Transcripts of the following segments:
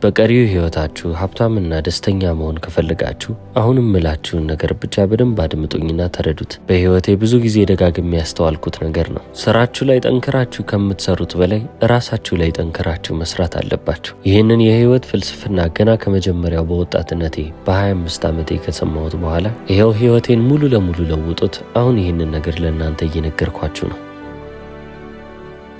በቀሪው ህይወታችሁ ሀብታምና ደስተኛ መሆን ከፈለጋችሁ አሁንም ምላችሁን ነገር ብቻ በደንብ አድምጡኝና ተረዱት። በህይወቴ ብዙ ጊዜ ደጋግሜ ያስተዋልኩት ነገር ነው። ስራችሁ ላይ ጠንክራችሁ ከምትሰሩት በላይ ራሳችሁ ላይ ጠንክራችሁ መስራት አለባችሁ። ይህንን የህይወት ፍልስፍና ገና ከመጀመሪያው በወጣትነቴ በ25 ዓመቴ ከሰማሁት በኋላ ይኸው ህይወቴን ሙሉ ለሙሉ ለውጦት አሁን ይህንን ነገር ለእናንተ እየነገርኳችሁ ነው።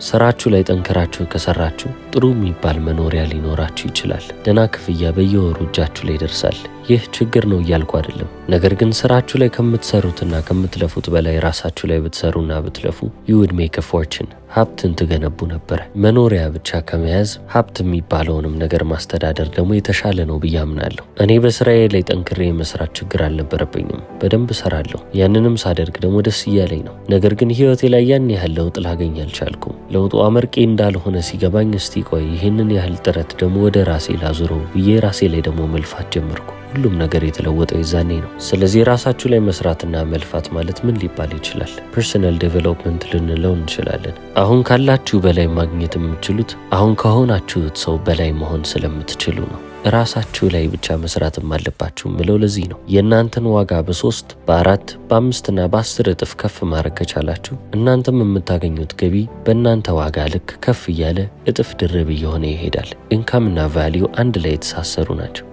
ስራችሁ ላይ ጠንክራችሁ ከሰራችሁ ጥሩ የሚባል መኖሪያ ሊኖራችሁ ይችላል። ደህና ክፍያ በየወሩ እጃችሁ ላይ ይደርሳል። ይህ ችግር ነው እያልኩ አይደለም። ነገር ግን ስራችሁ ላይ ከምትሰሩትና ከምትለፉት በላይ ራሳችሁ ላይ ብትሰሩና ብትለፉ you would make a fortune ሀብትን ትገነቡ ነበር። መኖሪያ ብቻ ከመያዝ ሀብት የሚባለውንም ነገር ማስተዳደር ደግሞ የተሻለ ነው ብዬ አምናለሁ። እኔ በስራዬ ላይ ጠንክሬ የመስራት ችግር አልነበረብኝም። በደንብ እሰራለሁ። ያንንም ሳደርግ ደግሞ ደስ እያለኝ ነው። ነገር ግን ህይወቴ ላይ ያን ያህል ለውጥ ላገኝ አልቻልኩም። ለውጡ አመርቂ እንዳልሆነ ሲገባኝ እስቲ ቆይ ይህንን ያህል ጥረት ደግሞ ወደ ራሴ ላዙረው ብዬ ራሴ ላይ ደግሞ መልፋት ጀመርኩ። ሁሉም ነገር የተለወጠው የዛኔ ነው። ስለዚህ ራሳችሁ ላይ መስራትና መልፋት ማለት ምን ሊባል ይችላል? ፐርሰናል ዴቨሎፕመንት ልንለው እንችላለን። አሁን ካላችሁ በላይ ማግኘት የምትችሉት አሁን ከሆናችሁት ሰው በላይ መሆን ስለምትችሉ ነው። ራሳችሁ ላይ ብቻ መስራትም አለባችሁ ምለው ለዚህ ነው። የእናንተን ዋጋ በ3 በ4 በ5ና በ10 እጥፍ ከፍ ማድረግ ከቻላችሁ እናንተም የምታገኙት ገቢ በእናንተ ዋጋ ልክ ከፍ እያለ እጥፍ ድርብ እየሆነ ይሄዳል። ኢንካምና ቫሊዩ አንድ ላይ የተሳሰሩ ናቸው።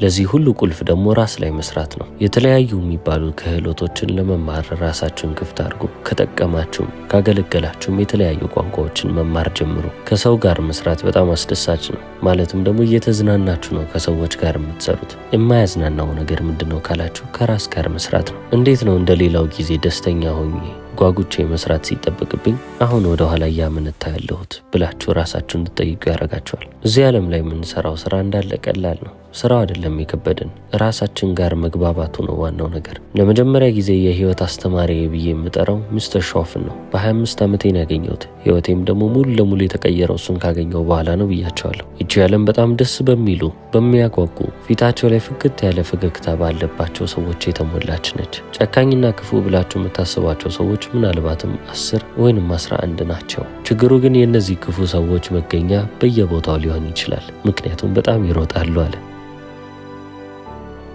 ለዚህ ሁሉ ቁልፍ ደግሞ ራስ ላይ መስራት ነው። የተለያዩ የሚባሉ ክህሎቶችን ለመማር ራሳችሁን ክፍት አድርጉ። ከጠቀማችሁም ካገለገላችሁም የተለያዩ ቋንቋዎችን መማር ጀምሩ። ከሰው ጋር መስራት በጣም አስደሳች ነው። ማለትም ደግሞ እየተዝናናችሁ ነው ከሰዎች ጋር የምትሰሩት። የማያዝናናው ነገር ምንድነው ካላችሁ ከራስ ጋር መስራት ነው። እንዴት ነው እንደሌላው ጊዜ ደስተኛ ሆኜ ጓጉቼ መስራት ሲጠበቅብኝ አሁን ወደ ኋላ እያመነታ ያለሁት ብላችሁ ራሳችሁን እንድትጠይቁ ያደርጋችኋል። እዚህ ዓለም ላይ የምንሰራው ስራ እንዳለ ቀላል ነው። ስራው አይደለም የከበደን፣ ራሳችን ጋር መግባባቱ ነው ዋናው ነገር። ለመጀመሪያ ጊዜ የህይወት አስተማሪ ብዬ የምጠራው ሚስተር ሾፍን ነው። በ25 ዓመቴ ነው ያገኘሁት። ህይወቴም ደግሞ ሙሉ ለሙሉ የተቀየረው እሱን ካገኘው በኋላ ነው ብያቸዋለሁ። ይቺ ዓለም በጣም ደስ በሚሉ በሚያጓጉ ፊታቸው ላይ ፍክት ያለ ፈገግታ ባለባቸው ሰዎች የተሞላች ነች። ጨካኝና ክፉ ብላችሁ የምታስቧቸው ሰዎች ምናልባትም 10 ወይንም 11 ናቸው። ችግሩ ግን የእነዚህ ክፉ ሰዎች መገኛ በየቦታው ሊሆን ይችላል። ምክንያቱም በጣም ይሮጣሉ አለ።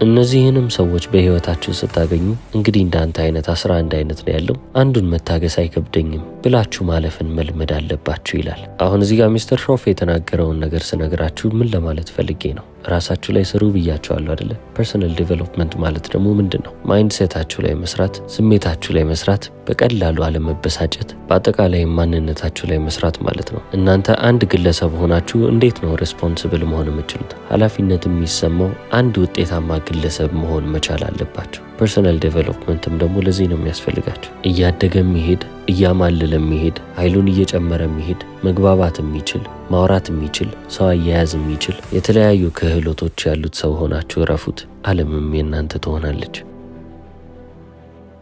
እነዚህንም ሰዎች በህይወታችሁ ስታገኙ እንግዲህ እንዳንተ አይነት 11 አይነት ነው ያለው፣ አንዱን መታገስ አይከብደኝም ብላችሁ ማለፍን መልመድ አለባችሁ ይላል። አሁን እዚህ ጋር ሚስተር ሾፍ የተናገረውን ነገር ስነግራችሁ ምን ለማለት ፈልጌ ነው? ራሳችሁ ላይ ስሩ ብያችኋለሁ አይደለ? ፐርሰናል ዴቨሎፕመንት ማለት ደግሞ ምንድን ነው? ማይንድሴታችሁ ላይ መስራት፣ ስሜታችሁ ላይ መስራት፣ በቀላሉ አለመበሳጨት፣ በአጠቃላይ ማንነታችሁ ላይ መስራት ማለት ነው። እናንተ አንድ ግለሰብ ሆናችሁ እንዴት ነው ሬስፖንሲብል መሆን የምትችሉት? ኃላፊነት የሚሰማው አንድ ውጤታማ ግለሰብ መሆን መቻል አለባችሁ። ፐርሰናል ዴቨሎፕመንትም ደግሞ ለዚህ ነው የሚያስፈልጋችሁ። እያደገ የሚሄድ እያማለለ የሚሄድ ኃይሉን እየጨመረ የሚሄድ መግባባት የሚችል ማውራት የሚችል ሰው አያያዝ የሚችል የተለያዩ ክህሎቶች ያሉት ሰው ሆናችሁ እረፉት። ዓለምም የእናንተ ትሆናለች።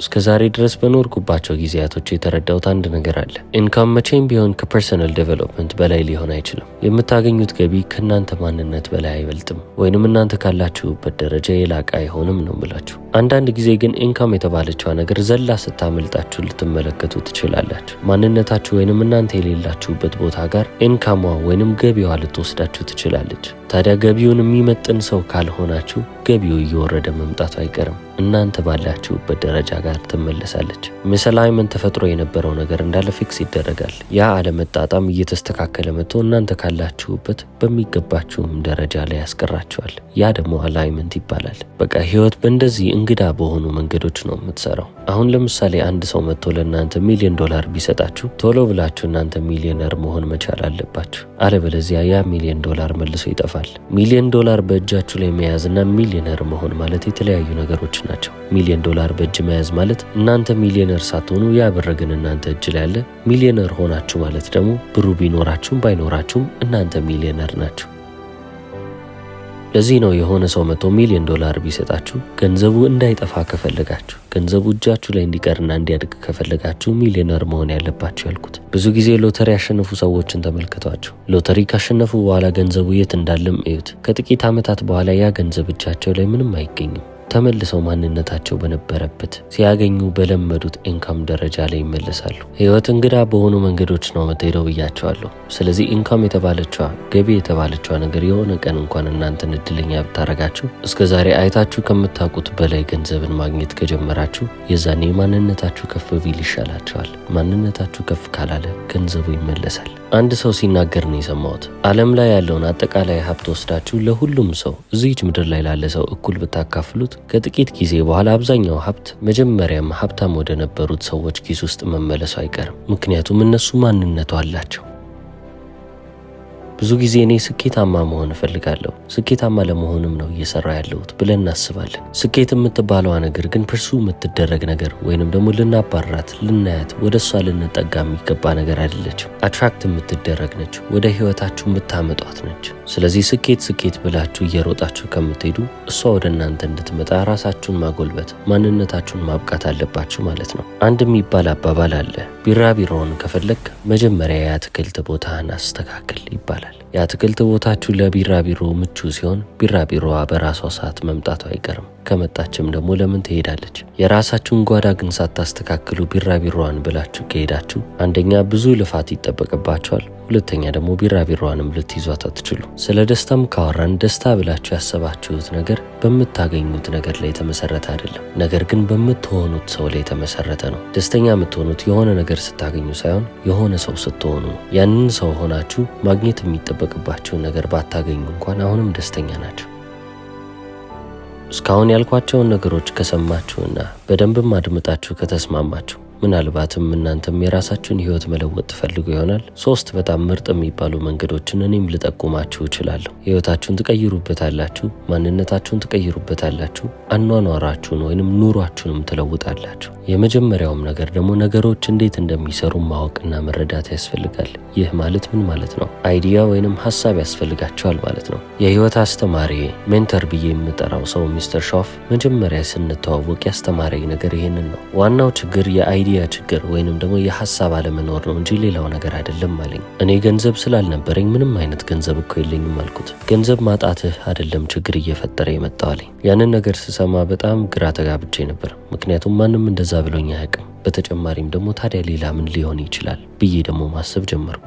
እስከ ዛሬ ድረስ በኖርኩባቸው ጊዜያቶች የተረዳሁት አንድ ነገር አለ። ኢንካም መቼም ቢሆን ከፐርሰናል ዴቨሎፕመንት በላይ ሊሆን አይችልም። የምታገኙት ገቢ ከእናንተ ማንነት በላይ አይበልጥም፣ ወይንም እናንተ ካላችሁበት ደረጃ የላቀ አይሆንም ነው ብላችሁ። አንዳንድ ጊዜ ግን ኢንካም የተባለችዋ ነገር ዘላ ስታመልጣችሁ ልትመለከቱ ትችላላችሁ። ማንነታችሁ ወይንም እናንተ የሌላችሁበት ቦታ ጋር ኢንካሟ ወይንም ገቢዋ ልትወስዳችሁ ትችላለች። ታዲያ ገቢውን የሚመጥን ሰው ካልሆናችሁ ገቢው እየወረደ መምጣቱ አይቀርም። እናንተ ባላችሁበት ደረጃ ጋር ትመለሳለች። ሚስአላይንመንት ተፈጥሮ የነበረው ነገር እንዳለ ፊክስ ይደረጋል። ያ አለመጣጣም እየተስተካከለ መጥቶ እናንተ ካላችሁበት በሚገባችሁም ደረጃ ላይ ያስቀራችኋል። ያ ደግሞ አላይንመንት ይባላል። በቃ ህይወት በእንደዚህ እንግዳ በሆኑ መንገዶች ነው የምትሰራው። አሁን ለምሳሌ አንድ ሰው መጥቶ ለእናንተ $1 ሚሊዮን ቢሰጣችሁ ቶሎ ብላችሁ እናንተ ሚሊዮነር መሆን መቻል አለባችሁ። አለበለዚያ ያ $1 ሚሊዮን መልሶ ይጠፋል። $1 ሚሊዮን በእጃችሁ ላይ መያዝና ሚሊዮነር መሆን ማለት የተለያዩ ነገሮች ናቸው። $1 ሚሊዮን በእጅ መያዝ ማለት እናንተ ሚሊዮነር ሳትሆኑ ያ ብር ግን እናንተ እጅ ላይ ያለ፣ ሚሊዮነር ሆናችሁ ማለት ደግሞ ብሩ ቢኖራችሁም ባይኖራችሁም እናንተ ሚሊዮነር ናችሁ። ለዚህ ነው የሆነ ሰው $100 ሚሊዮን ቢሰጣችሁ ገንዘቡ እንዳይጠፋ ከፈለጋችሁ፣ ገንዘቡ እጃችሁ ላይ እንዲቀርና እንዲያድግ ከፈለጋችሁ ሚሊዮነር መሆን ያለባችሁ ያልኩት። ብዙ ጊዜ ሎተሪ ያሸነፉ ሰዎችን ተመልከቷቸው። ሎተሪ ካሸነፉ በኋላ ገንዘቡ የት እንዳለም እዩት። ከጥቂት ዓመታት በኋላ ያ ገንዘብ እጃቸው ላይ ምንም አይገኝም። ተመልሰው ማንነታቸው በነበረበት ሲያገኙ በለመዱት ኢንካም ደረጃ ላይ ይመለሳሉ። ህይወት እንግዳ በሆኑ መንገዶች ነው የምትሄደው ብያቸዋለሁ። ስለዚህ ኢንካም የተባለችዋ ገቢ የተባለችዋ ነገር የሆነ ቀን እንኳን እናንተን እድለኛ ብታረጋችሁ እስከ ዛሬ አይታችሁ ከምታውቁት በላይ ገንዘብን ማግኘት ከጀመራችሁ የዛኔ ማንነታችሁ ከፍ ቢል ይሻላችኋል። ማንነታችሁ ከፍ ካላለ ገንዘቡ ይመለሳል። አንድ ሰው ሲናገር ነው የሰማሁት። ዓለም ላይ ያለውን አጠቃላይ ሀብት ወስዳችሁ ለሁሉም ሰው እዚህች ምድር ላይ ላለ ሰው እኩል ብታካፍሉት ከጥቂት ጊዜ በኋላ አብዛኛው ሀብት መጀመሪያም ሀብታም ወደ ነበሩት ሰዎች ኪስ ውስጥ መመለሱ አይቀርም። ምክንያቱም እነሱ ማንነቱ አላቸው። ብዙ ጊዜ እኔ ስኬታማ መሆን እፈልጋለሁ፣ ስኬታማ ለመሆንም ነው እየሰራ ያለሁት ብለን እናስባለን። ስኬት የምትባለዋ ነገር ግን ፐርሱ የምትደረግ ነገር ወይንም ደግሞ ልናባራት፣ ልናያት፣ ወደ እሷ ልንጠጋ የሚገባ ነገር አይደለችም። አትራክት የምትደረግ ነች፣ ወደ ህይወታችሁ የምታመጧት ነች። ስለዚህ ስኬት ብላችሁ እየሮጣችሁ ከምትሄዱ እሷ ወደ እናንተ እንድትመጣ ራሳችሁን ማጎልበት፣ ማንነታችሁን ማብቃት አለባችሁ ማለት ነው። አንድ የሚባል አባባል አለ፣ ቢራቢሮውን ከፈለግ መጀመሪያ የአትክልት ቦታህን አስተካክል ይባላል። የአትክልት ቦታችሁ ለቢራቢሮ ምቹ ሲሆን ቢራቢሮዋ በራሷ ሰዓት መምጣቱ አይቀርም። ከመጣችም ደግሞ ለምን ትሄዳለች? የራሳችሁን ጓዳ ግን ሳታስተካክሉ ቢራቢሮዋን ብላችሁ ከሄዳችሁ አንደኛ ብዙ ልፋት ይጠበቅባችኋል፣ ሁለተኛ ደግሞ ቢራቢሮዋንም ልትይዟት አትችሉ። ስለ ደስታም ካወራን ደስታ ብላችሁ ያሰባችሁት ነገር በምታገኙት ነገር ላይ የተመሰረተ አይደለም፣ ነገር ግን በምትሆኑት ሰው ላይ የተመሰረተ ነው። ደስተኛ የምትሆኑት የሆነ ነገር ስታገኙ ሳይሆን የሆነ ሰው ስትሆኑ ነው። ያንን ሰው ሆናችሁ ማግኘት የሚጠበቅባችሁን ነገር ባታገኙ እንኳን አሁንም ደስተኛ ናቸው። እስካሁን ያልኳቸውን ነገሮች ከሰማችሁና በደንብም አድምጣችሁ ከተስማማችሁ ምናልባትም እናንተም የራሳችሁን ህይወት መለወጥ ትፈልጉ ይሆናል። 3 በጣም ምርጥ የሚባሉ መንገዶችን እኔም ልጠቁማችሁ እችላለሁ። ህይወታችሁን ትቀይሩበታላችሁ፣ ማንነታችሁን ትቀይሩበታላችሁ፣ አኗኗራችሁን ወይንም ኑሯችሁንም ትለውጣላችሁ። የመጀመሪያውም ነገር ደግሞ ነገሮች እንዴት እንደሚሰሩ ማወቅና መረዳት ያስፈልጋል። ይህ ማለት ምን ማለት ነው? አይዲያ ወይንም ሀሳብ ያስፈልጋቸዋል ማለት ነው። የህይወት አስተማሪ ሜንተር ብዬ የምጠራው ሰው ሚስተር ሾፍ መጀመሪያ ስንተዋወቅ ያስተማረኝ ነገር ይሄንን ነው። ዋናው ችግር የአይዲያ ችግር ወይንም ደግሞ የሀሳብ አለመኖር ነው እንጂ ሌላው ነገር አይደለም አለኝ። እኔ ገንዘብ ስላልነበረኝ ምንም አይነት ገንዘብ እኮ የለኝም አልኩት። ገንዘብ ማጣትህ አይደለም ችግር እየፈጠረ የመጣው አለኝ። ያንን ነገር ስሰማ በጣም ግራ ተጋብቼ ነበር። ምክንያቱም ማንም እንደዛ ብሎኝ አያውቅም። በተጨማሪም ደግሞ ታዲያ ሌላ ምን ሊሆን ይችላል ብዬ ደግሞ ማሰብ ጀመርኩ።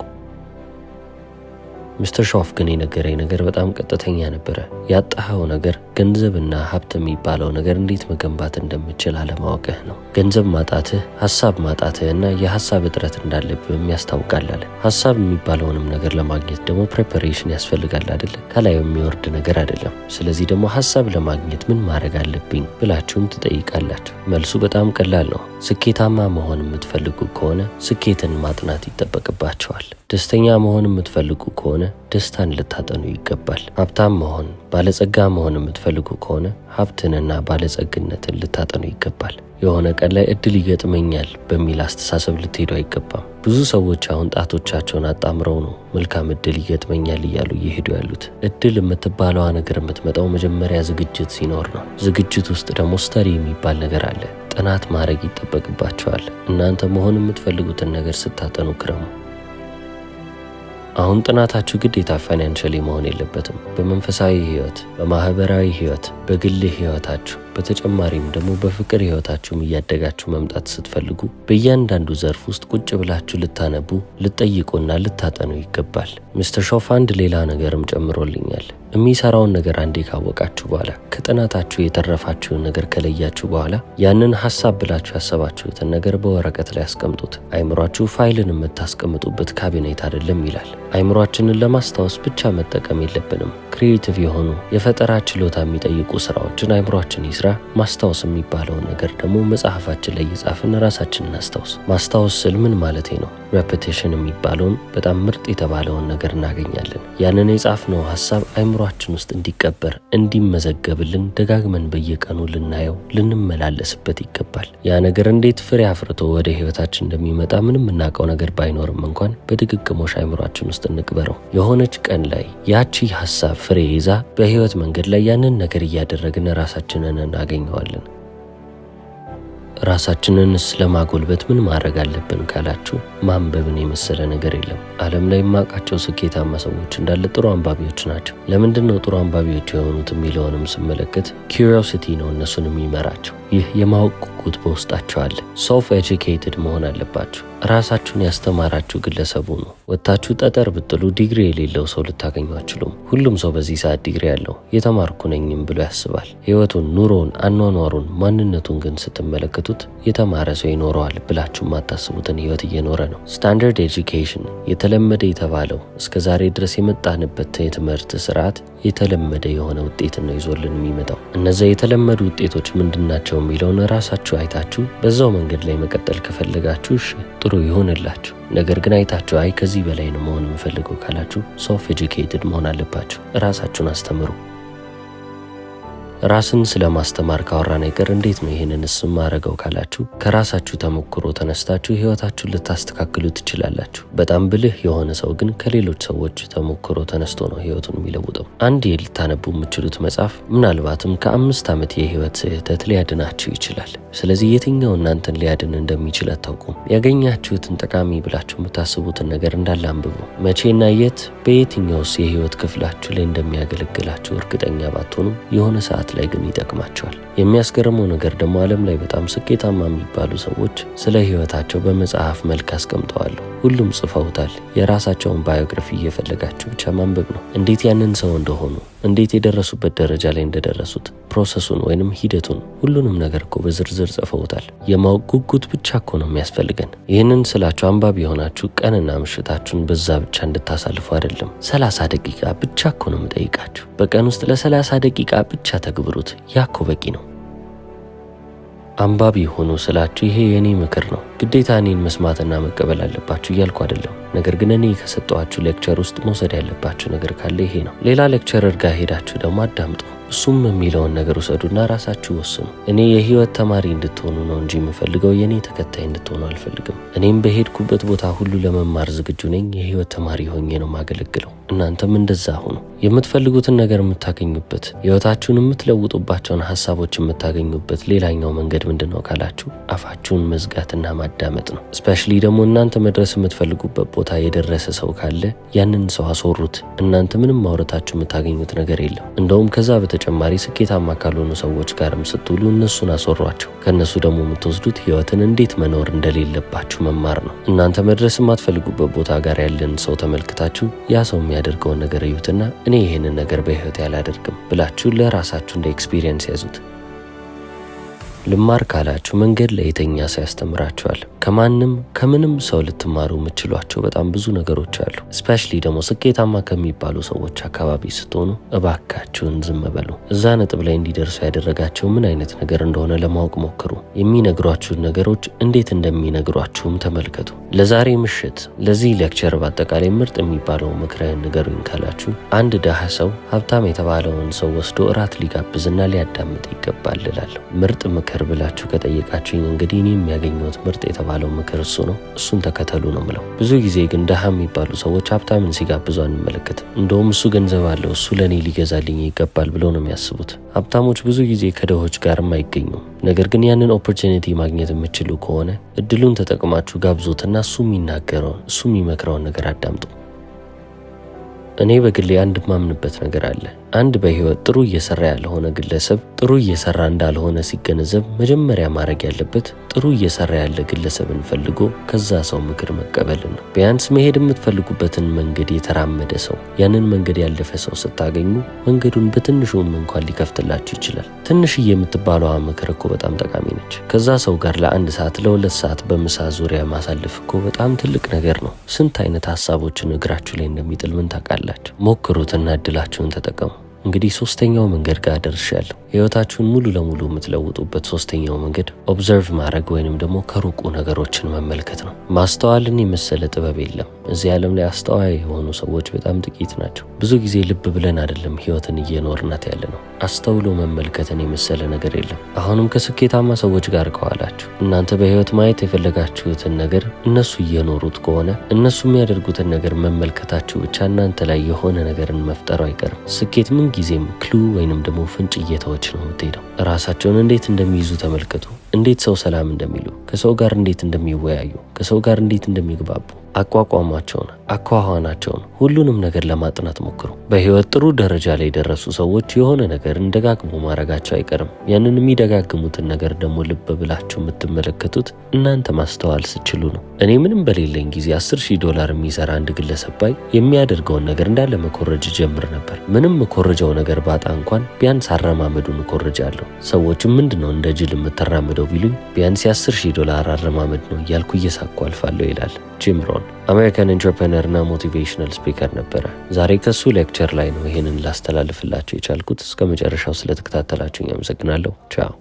ሚስተር ሾፍ ግን የነገረኝ ነገር በጣም ቀጥተኛ ነበረ። ያጣኸው ነገር ገንዘብና ሀብት የሚባለው ነገር እንዴት መገንባት እንደምችል አለማወቅህ ነው። ገንዘብ ማጣትህ፣ ሀሳብ ማጣትህና የሀሳብ እጥረት እንዳለብህም ያስታውቃል አለ። ሀሳብ የሚባለውንም ነገር ለማግኘት ደግሞ ፕሬፓሬሽን ያስፈልጋል አይደለ? ከላይ የሚወርድ ነገር አይደለም። ስለዚህ ደግሞ ሀሳብ ለማግኘት ምን ማድረግ አለብኝ ብላችሁም ትጠይቃላችሁ። መልሱ በጣም ቀላል ነው። ስኬታማ መሆን የምትፈልጉ ከሆነ ስኬትን ማጥናት ይጠበቅባቸዋል። ደስተኛ መሆን የምትፈልጉ ከሆነ ደስታን ልታጠኑ ይገባል። ሀብታም መሆን፣ ባለጸጋ መሆን የምትፈልጉ ከሆነ ሀብትንና ባለጸግነትን ልታጠኑ ይገባል። የሆነ ቀን ላይ እድል ይገጥመኛል በሚል አስተሳሰብ ልትሄዱ አይገባም። ብዙ ሰዎች አሁን ጣቶቻቸውን አጣምረው ነው መልካም እድል ይገጥመኛል እያሉ እየሄዱ ያሉት። እድል የምትባለዋ ነገር የምትመጣው መጀመሪያ ዝግጅት ሲኖር ነው። ዝግጅት ውስጥ ደግሞ ስተዲ የሚባል ነገር አለ። ጥናት ማድረግ ይጠበቅባቸዋል። እናንተ መሆን የምትፈልጉትን ነገር ስታጠኑ ክረሙ። አሁን ጥናታችሁ ግዴታ ፋይናንሻሊ መሆን የለበትም። በመንፈሳዊ ህይወት፣ በማህበራዊ ህይወት፣ በግል ህይወታችሁ በተጨማሪም ደግሞ በፍቅር ህይወታችሁም እያደጋችሁ መምጣት ስትፈልጉ በእያንዳንዱ ዘርፍ ውስጥ ቁጭ ብላችሁ ልታነቡ፣ ልትጠይቁና ልታጠኑ ይገባል። ሚስተር ሾፍ አንድ ሌላ ነገርም ጨምሮልኛል። የሚሰራውን ነገር አንዴ ካወቃችሁ በኋላ ከጥናታችሁ የተረፋችሁን ነገር ከለያችሁ በኋላ ያንን ሀሳብ ብላችሁ ያሰባችሁትን ነገር በወረቀት ላይ አስቀምጡት። አይምሯችሁ ፋይልን የምታስቀምጡበት ካቢኔት አይደለም ይላል። አይምሯችንን ለማስታወስ ብቻ መጠቀም የለብንም። ክሪኤቲቭ የሆኑ የፈጠራ ችሎታ የሚጠይቁ ስራዎችን አይምሯችን ይስራ። ማስታወስ የሚባለውን ነገር ደግሞ መጽሐፋችን ላይ እየጻፍን ራሳችንን እናስታውስ። ማስታወስ ስል ምን ማለቴ ነው? ሬፒቴሽን የሚባለውን በጣም ምርጥ የተባለውን ነገር እናገኛለን። ያንን የጻፍነው ሀሳብ አይምሯችን ውስጥ እንዲቀበር፣ እንዲመዘገብልን ደጋግመን በየቀኑ ልናየው፣ ልንመላለስበት ይገባል። ያ ነገር እንዴት ፍሬ አፍርቶ ወደ ህይወታችን እንደሚመጣ ምንም የምናውቀው ነገር ባይኖርም እንኳን በድግግሞሽ አይምሯችን ውስጥ እንቅበረው። የሆነች ቀን ላይ ያቺ ሀሳብ ፍሬ ይዛ በህይወት መንገድ ላይ ያንን ነገር እያደረግን ራሳችንን እናገኘዋለን። ራሳችንን ስለማጎልበት ምን ማድረግ አለብን ካላችሁ ማንበብን የመሰለ ነገር የለም። ዓለም ላይ የማውቃቸው ስኬታማ ሰዎች እንዳለ ጥሩ አንባቢዎች ናቸው። ለምንድነው ጥሩ አንባቢዎች የሆኑት የሚለውንም ስመለከት ኪዩሪዮሲቲ ነው እነሱን የሚመራቸው። ይህ የማወቅ ጉጉት በውስጣቸው አለ። ሶልፍ ኤጁኬትድ መሆን አለባችሁ። ራሳችሁን ያስተማራችሁ ግለሰቡ ነው። ወጥታችሁ ጠጠር ብጥሉ ዲግሪ የሌለው ሰው ልታገኙ አትችሉም። ሁሉም ሰው በዚህ ሰዓት ዲግሪ ያለው የተማርኩ ነኝም ብሎ ያስባል። ህይወቱን፣ ኑሮውን፣ አኗኗሩን፣ ማንነቱን ግን ስትመለከቱት የተማረ ሰው ይኖረዋል ብላችሁ የማታስቡትን ህይወት እየኖረ ነው። ስታንዳርድ ኤጁኬሽን የተለመደ የተባለው እስከ ዛሬ ድረስ የመጣንበት የትምህርት ስርዓት የተለመደ የሆነ ውጤትን ነው ይዞልን የሚመጣው። እነዚያ የተለመዱ ውጤቶች ምንድናቸው የሚለውን ራሳችሁ አይታችሁ በዛው መንገድ ላይ መቀጠል ከፈለጋችሁ እሺ ጥሩ ይሆንላችሁ። ነገር ግን አይታችሁ አይ ከዚህ በላይ ነው መሆን የምፈልገው ካላችሁ ሶልፍ ኤጁኬትድ መሆን አለባችሁ። ራሳችሁን አስተምሩ። ራስን ስለማስተማር ካወራን ነገር እንዴት ነው ይሄንንስ ማረገው ካላችሁ ከራሳችሁ ተሞክሮ ተነስታችሁ ህይወታችሁን ልታስተካክሉ ትችላላችሁ። በጣም ብልህ የሆነ ሰው ግን ከሌሎች ሰዎች ተሞክሮ ተነስቶ ነው ህይወቱን የሚለውጠው። አንድ ልታነቡ የምትችሉት መጽሐፍ ምናልባትም ከ5 ዓመት የህይወት ስህተት ሊያድናችሁ ይችላል። ስለዚህ የትኛው እናንተን ሊያድን እንደሚችል አታውቁም። ያገኛችሁትን ጠቃሚ ብላችሁ የምታስቡትን ነገር እንዳለ አንብቡ። መቼና የት በየትኛውስ የህይወት ክፍላችሁ ላይ እንደሚያገለግላችሁ እርግጠኛ ባትሆኑም የሆነ ሰዓት ላይ ግን ይጠቅማቸዋል። የሚያስገርመው ነገር ደግሞ ዓለም ላይ በጣም ስኬታማ የሚባሉ ሰዎች ስለ ህይወታቸው በመጽሐፍ መልክ አስቀምጠዋል። ሁሉም ጽፈውታል። የራሳቸውን ባዮግራፊ እየፈለጋችሁ ብቻ ማንበብ ነው። እንዴት ያንን ሰው እንደሆኑ፣ እንዴት የደረሱበት ደረጃ ላይ እንደደረሱት፣ ፕሮሰሱን ወይንም ሂደቱን፣ ሁሉንም ነገር እኮ በዝርዝር ጽፈውታል። የማወቅ ጉጉት ብቻ እኮ ነው የሚያስፈልገን። ይህንን ስላችሁ አንባቢ የሆናችሁ ቀንና ምሽታችሁን በዛ ብቻ እንድታሳልፉ አይደለም። 30 ደቂቃ ብቻ እኮ ነው የምጠይቃችሁ። በቀን ውስጥ ለ30 ደቂቃ ብቻ ተግብሩት። ያኮ በቂ ነው። አንባቢ ሆኖ ስላችሁ ይሄ የኔ ምክር ነው። ግዴታ እኔን መስማትና መቀበል አለባችሁ እያልኩ አይደለም። ነገር ግን እኔ ከሰጠኋችሁ ሌክቸር ውስጥ መውሰድ ያለባችሁ ነገር ካለ ይሄ ነው። ሌላ ሌክቸረር ጋር ሄዳችሁ ደግሞ አዳምጡ። እሱም የሚለውን ነገር ውሰዱና ራሳችሁ ወስኑ። እኔ የህይወት ተማሪ እንድትሆኑ ነው እንጂ የምፈልገው የኔ ተከታይ እንድትሆኑ አልፈልግም። እኔም በሄድኩበት ቦታ ሁሉ ለመማር ዝግጁ ነኝ። የህይወት ተማሪ ሆኜ ነው ማገለግለው። እናንተም እንደዛ ሁኑ። የምትፈልጉትን ነገር የምታገኙበት፣ ህይወታችሁን የምትለውጡባቸውን ሀሳቦች የምታገኙበት ሌላኛው መንገድ ምንድነው ካላችሁ አፋችሁን መዝጋትና ማዳመጥ ነው። ስፔሻሊ ደግሞ እናንተ መድረስ የምትፈልጉበት ቦታ የደረሰ ሰው ካለ ያንን ሰው አስወሩት። እናንተ ምንም ማውረታችሁ የምታገኙት ነገር የለም። እንደውም ከዛ በተጨማሪ ስኬታማ ካልሆኑ ሰዎች ጋርም ስትውሉ እነሱን አስወሯቸው። ከነሱ ደግሞ የምትወስዱት ህይወትን እንዴት መኖር እንደሌለባችሁ መማር ነው። እናንተ መድረስ የማትፈልጉበት ቦታ ጋር ያለን ሰው ተመልክታችሁ ያ ሰው የሚያደርገውን ነገር እዩትና እኔ ይሄንን ነገር በህይወት ያላደርግም ብላችሁ ለራሳችሁ እንደ ኤክስፒሪየንስ ያዙት። ልማር ካላችሁ መንገድ ላይ የተኛ ሰው ያስተምራችኋል። ከማንም ከምንም ሰው ልትማሩ የምትችሏቸው በጣም ብዙ ነገሮች አሉ። ስፔሻሊ ደግሞ ስኬታማ ከሚባሉ ሰዎች አካባቢ ስትሆኑ እባካችሁን ዝም በሉ። እዛ ነጥብ ላይ እንዲደርሱ ያደረጋቸው ምን አይነት ነገር እንደሆነ ለማወቅ ሞክሩ። የሚነግሯችሁን ነገሮች እንዴት እንደሚነግሯችሁም ተመልከቱ። ለዛሬ ምሽት ለዚህ ሌክቸር በአጠቃላይ ምርጥ የሚባለው ምክርህን ንገሩኝ ካላችሁ አንድ ደሃ ሰው ሀብታም የተባለውን ሰው ወስዶ እራት ሊጋብዝና ሊያዳምጥ ይገባል እላለሁ። ምርጥ ምክር ብላችሁ ከጠየቃችሁኝ እንግዲህ እኔ የሚያገኘውት ምርጥ የተባለው ምክር እሱ ነው። እሱን ተከተሉ ነው ምለው። ብዙ ጊዜ ግን ደሃ የሚባሉ ሰዎች ሀብታምን ሲጋብዙ አንመለከትም። እንደውም እሱ ገንዘብ አለው እሱ ለእኔ ሊገዛልኝ ይገባል ብለው ነው የሚያስቡት። ሀብታሞች ብዙ ጊዜ ከድሆች ጋርም አይገኙም። ነገር ግን ያንን ኦፖርቹኒቲ ማግኘት የምችሉ ከሆነ እድሉን ተጠቅማችሁ ጋብዞትና እሱ የሚናገረውን እሱ የሚመክረውን ነገር አዳምጡ። እኔ በግሌ አንድ ማምንበት ነገር አለ። አንድ በህይወት ጥሩ እየሰራ ያልሆነ ግለሰብ ጥሩ እየሰራ እንዳልሆነ ሲገነዘብ መጀመሪያ ማድረግ ያለበት ጥሩ እየሰራ ያለ ግለሰብን ፈልጎ ከዛ ሰው ምክር መቀበል ነው። ቢያንስ መሄድ የምትፈልጉበትን መንገድ የተራመደ ሰው፣ ያንን መንገድ ያለፈ ሰው ስታገኙ መንገዱን በትንሹም እንኳን ሊከፍትላችሁ ይችላል። ትንሽዬ የምትባለዋ ምክር እኮ በጣም ጠቃሚ ነች። ከዛ ሰው ጋር ለ1 ሰዓት ለ2 ሰዓት በምሳ ዙሪያ ማሳለፍ እኮ በጣም ትልቅ ነገር ነው። ስንት አይነት ሀሳቦችን እግራችሁ ላይ እንደሚጥል ምን ታውቃላችሁ? ሞክሩትና እድላችሁን ተጠቀሙ። እንግዲህ ሶስተኛው መንገድ ጋር ደርሻለሁ። ህይወታችሁን ሙሉ ለሙሉ የምትለውጡበት ሶስተኛው መንገድ ኦብዘርቭ ማድረግ ወይንም ደግሞ ከሩቁ ነገሮችን መመልከት ነው። ማስተዋልን የመሰለ ጥበብ የለም። እዚህ ዓለም ላይ አስተዋይ የሆኑ ሰዎች በጣም ጥቂት ናቸው። ብዙ ጊዜ ልብ ብለን አይደለም ህይወትን እየኖርናት ያለ ነው። አስተውሎ መመልከትን የመሰለ ነገር የለም። አሁንም ከስኬታማ ሰዎች ጋር ከዋላችሁ እናንተ በህይወት ማየት የፈለጋችሁትን ነገር እነሱ እየኖሩት ከሆነ እነሱ የሚያደርጉትን ነገር መመልከታችሁ ብቻ እናንተ ላይ የሆነ ነገርን መፍጠሩ አይቀርም። ስኬት ምን ጊዜም ክሉ ወይንም ደግሞ ፍንጭ እየተወች ነው የምትሄደው። ራሳቸውን እንዴት እንደሚይዙ ተመልከቱ። እንዴት ሰው ሰላም እንደሚሉ፣ ከሰው ጋር እንዴት እንደሚወያዩ፣ ከሰው ጋር እንዴት እንደሚግባቡ፣ አቋቋማቸውን፣ አኳኋናቸውን ሁሉንም ነገር ለማጥናት ሞክሩ። በህይወት ጥሩ ደረጃ ላይ የደረሱ ሰዎች የሆነ ነገርን ደጋግሞ ማድረጋቸው አይቀርም። ያንን የሚደጋግሙትን ነገር ደግሞ ልብ ብላችሁ የምትመለከቱት እናንተ ማስተዋል ስችሉ ነው። እኔ ምንም በሌለኝ ጊዜ $10,000 የሚሰራ አንድ ግለሰብ ባይ የሚያደርገውን ነገር እንዳለ መኮረጅ ጀምር ነበር። ምንም መኮረጃው ነገር ባጣ እንኳን ቢያንስ አረማመዱን እኮርጃለሁ። ሰዎችም ምንድነው እንደ ጅል የምትራምደው ቢሉኝ ቢያንስ $10,000 አረማመድ ነው እያልኩ እየሳኩ አልፋለሁ ይላል ጂም ሮን። አሜሪካን ኢንተርፕረነር እና ሞቲቬሽናል ስፒከር ነበረ። ዛሬ ከሱ ሌክቸር ላይ ነው ይሄንን ላስተላልፍላችሁ የቻልኩት። እስከ መጨረሻው ስለተከታተላችሁኝ አመሰግናለሁ። ቻው።